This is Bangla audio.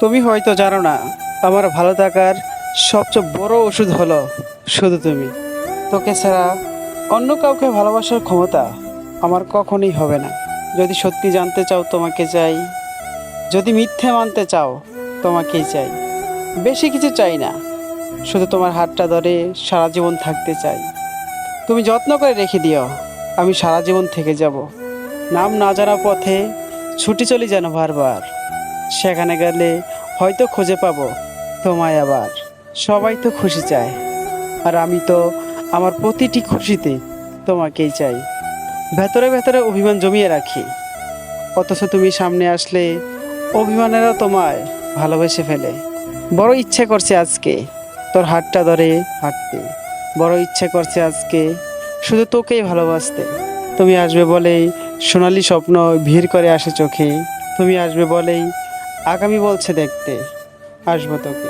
তুমি হয়তো জানো না, আমার ভালো থাকার সবচেয়ে বড় ওষুধ হলো শুধু তুমি। তোকে ছাড়া অন্য কাউকে ভালোবাসার ক্ষমতা আমার কখনোই হবে না। যদি সত্যি জানতে চাও তোমাকে চাই, যদি মিথ্যে মানতে চাও তোমাকেই চাই। বেশি কিছু চাই না, শুধু তোমার হাতটা ধরে সারা জীবন থাকতে চাই। তুমি যত্ন করে রেখে দিও, আমি সারা জীবন থেকে যাব। নাম না জানা পথে ছুটি চলি যেন বারবার, সেখানে গেলে হয়তো খুঁজে পাবো তোমায় আবার। সবাই তো খুশি চায়, আর আমি তো আমার প্রতিটি খুশিতে তোমাকেই চাই। ভেতরে ভেতরে অভিমান জমিয়ে রাখি, অথচ তুমি সামনে আসলে অভিমানেরা তোমায় ভালোবেসে ফেলে। বড় ইচ্ছে করছে আজকে তোর হাতটা ধরে হাঁটতে, বড় ইচ্ছে করছে আজকে শুধু তোকেই ভালোবাসতে। তুমি আসবে বলেই সোনালি স্বপ্ন ভিড় করে আসে চোখে, তুমি আসবে বলেই আগামী বলছে দেখতে আসবো তোকে।